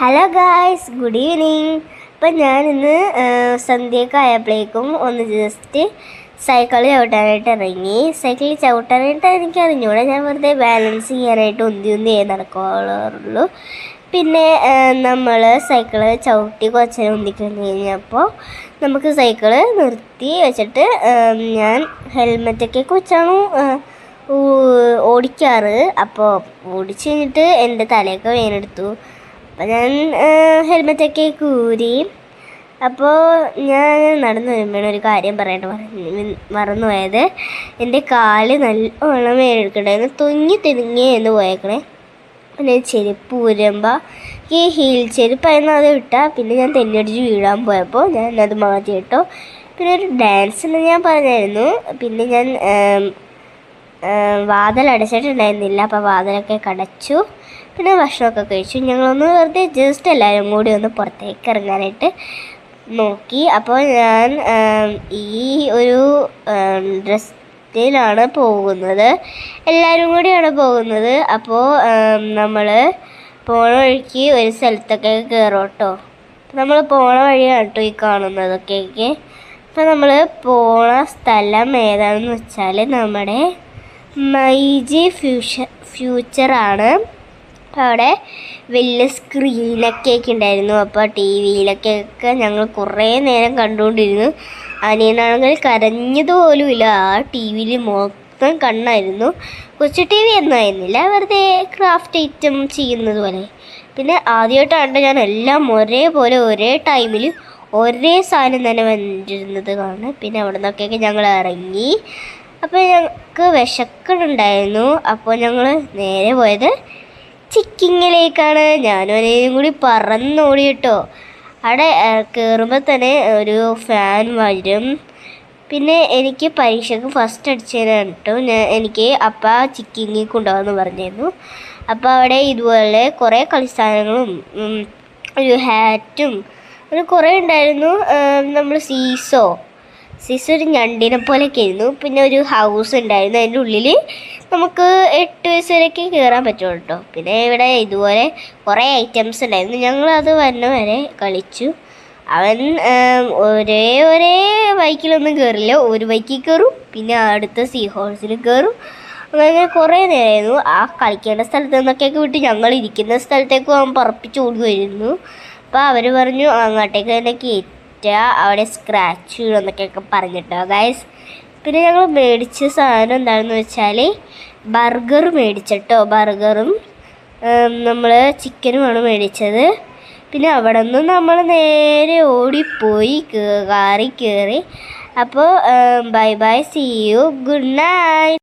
Hello guys, good evening. അപ്പം ഞാനിന്ന് സന്ധ്യയൊക്കെ ആയപ്പോഴേക്കും ഒന്ന് ജസ്റ്റ് സൈക്കിൾ ചവിട്ടാനായിട്ട് ഇറങ്ങി. സൈക്കിളിൽ ചവിട്ടാനായിട്ട് എനിക്ക് അറിഞ്ഞൂടെ, ഞാൻ വെറുതെ ബാലൻസ് ചെയ്യാനായിട്ട് ഉന്തി നടക്കാറുള്ളൂ. പിന്നെ നമ്മൾ സൈക്കിള് ചവിട്ടി കുറച്ച് നേരം ഉന്തിക്കഴിഞ്ഞ് കഴിഞ്ഞപ്പോൾ നമുക്ക് സൈക്കിള് നിർത്തി വെച്ചിട്ട് ഞാൻ ഹെൽമെറ്റൊക്കെ വെച്ചാണ് ഓടിക്കാറ്. അപ്പോൾ ഓടിച്ച് കഴിഞ്ഞിട്ട് എൻ്റെ തലയൊക്കെ വേനെടുത്തു. അപ്പോൾ ഞാൻ ഹെൽമെറ്റൊക്കെ ഊരി. അപ്പോൾ ഞാൻ നടന്നു വരുമ്പോഴാണ് ഒരു കാര്യം മറന്നുപോയത്. എൻ്റെ കാല് നല്ലോണം വേനെടുക്കണ്ടായിരുന്നു, തിങ്ങി എന്ന് പോയേക്കണേ. പിന്നെ ചെരുപ്പ് ഊരുമ്പോൾ ഈ ഹീൽ ചെരുപ്പായിരുന്നു അത് ഇട്ടാൽ പിന്നെ ഞാൻ തെന്നടിച്ച് വീഴാൻ പോയപ്പോൾ ഞാൻ അത് മാറ്റി കേട്ടോ. പിന്നെ ഒരു ഡാൻസിന് ഞാൻ പറഞ്ഞായിരുന്നു. പിന്നെ ഞാൻ വാതിലടച്ചിട്ടുണ്ടായിരുന്നില്ല, അപ്പോൾ വാതിലൊക്കെ കടച്ചു. പിന്നെ ഭക്ഷണമൊക്കെ കഴിച്ചു. ഞങ്ങളൊന്ന് വെറുതെ ജസ്റ്റ് എല്ലാവരും കൂടി ഒന്ന് പുറത്തേക്ക് ഇറങ്ങാനായിട്ട് നോക്കി. അപ്പോൾ ഞാൻ ഈ ഒരു ഡ്രസ്സിലാണ് പോകുന്നത്, എല്ലാവരും കൂടിയാണ് പോകുന്നത്. അപ്പോൾ നമ്മൾ പോണ വഴിക്ക് ഒരു സ്ഥലത്തൊക്കെ കയറും കേട്ടോ. നമ്മൾ പോണ വഴിയാണ് കേട്ടോ ഈ കാണുന്നതൊക്കെ. അപ്പോൾ നമ്മൾ പോണ സ്ഥലം ഏതാണെന്ന് വെച്ചാൽ നമ്മുടെ മൈജി ഫ്യൂച്ചറാണ്. അപ്പോൾ അവിടെ വലിയ സ്ക്രീനൊക്കെ ഉണ്ടായിരുന്നു. അപ്പോൾ ടി വിയിലൊക്കെ ഞങ്ങൾ കുറേ നേരം കണ്ടുകൊണ്ടിരുന്നു. അനിയനാണെങ്കിൽ കരഞ്ഞതുപോലുമില്ല, ആ ടി വിയിൽ മൊത്തം കണ്ണായിരുന്നു. കൊച്ചു ടി വി ഒന്നും ആയിരുന്നില്ല, വെറുതെ ക്രാഫ്റ്റ് ഐറ്റം ചെയ്യുന്നത് പോലെ. പിന്നെ ആദ്യമായിട്ടാണ് ഞാൻ എല്ലാം ഒരേപോലെ ഒരേ ടൈമിൽ ഒരേ സാധനം തന്നെ വന്നിരുന്നത് കാണാൻ. പിന്നെ അവിടെ നിന്നൊക്കെ ഞങ്ങൾ ഇറങ്ങി. അപ്പോൾ ഞങ്ങൾക്ക് വിശക്കുന്നുണ്ടായിരുന്നു. അപ്പോൾ ഞങ്ങൾ നേരെ പോയത് ചിക്കിങ്ങിലേക്കാണ്. ഞാനും അനിയനും കൂടി പറന്നോടി കേട്ടോ. അവിടെ കയറുമ്പോൾ തന്നെ ഒരു ഫാൻ വരും. പിന്നെ എനിക്ക് പരീക്ഷയ്ക്ക് ഫസ്റ്റ് അടിച്ചതിനാണ് കേട്ടോ. എനിക്ക് അപ്പം ചിക്കിങ്ങിൽ കൊണ്ടുപോകാമെന്ന് പറഞ്ഞിരുന്നു. അപ്പോൾ അവിടെ ഇതുപോലെ കുറേ കളിസ്ഥാനങ്ങളും ഒരു ഹാറ്റും അങ്ങനെ കുറേ ഉണ്ടായിരുന്നു. നമ്മൾ സീസോ ഒരു ഞണ്ടിനെ പോലെയൊക്കെ ആയിരുന്നു. പിന്നെ ഒരു ഹൗസ് ഉണ്ടായിരുന്നു, അതിൻ്റെ ഉള്ളിൽ നമുക്ക് 8 വയസ്സ് വരെയൊക്കെ കയറാൻ പറ്റുള്ളൂ കേട്ടോ. പിന്നെ ഇവിടെ ഇതുപോലെ കുറേ ഐറ്റംസ് ഉണ്ടായിരുന്നു. ഞങ്ങളത് വരെ കളിച്ചു. അവൻ ഒരേ ബൈക്കിലൊന്നും കയറില്ല, ഒരു ബൈക്കിൽ കയറും, പിന്നെ അടുത്ത സീ ഹോഴ്സിൽ കയറും. അങ്ങനെ കുറേ നേരമായിരുന്നു. ആ കളിക്കേണ്ട സ്ഥലത്ത് നിന്നൊക്കെ വിട്ട് ഞങ്ങൾ ഇരിക്കുന്ന സ്ഥലത്തേക്ക് അവൻ പറപ്പിച്ച് ഓടുമായിരുന്നു. അപ്പോൾ അവർ പറഞ്ഞു അങ്ങോട്ടേക്ക് തന്നെ അവിടെ സ്ക്രാച്ച് വീഴുമെന്നൊക്കെ പറഞ്ഞിട്ടോ ഗൈസ്. പിന്നെ ഞങ്ങൾ മേടിച്ച സാധനം എന്താണെന്ന് വെച്ചാൽ ബർഗർ മേടിച്ചിട്ടോ. ബർഗറും നമ്മൾ ചിക്കനുമാണ് മേടിച്ചത്. പിന്നെ അവിടെ നിന്ന് നമ്മൾ നേരെ ഓടിപ്പോയി കാറി കയറി. അപ്പോൾ bye bye, see you, good night.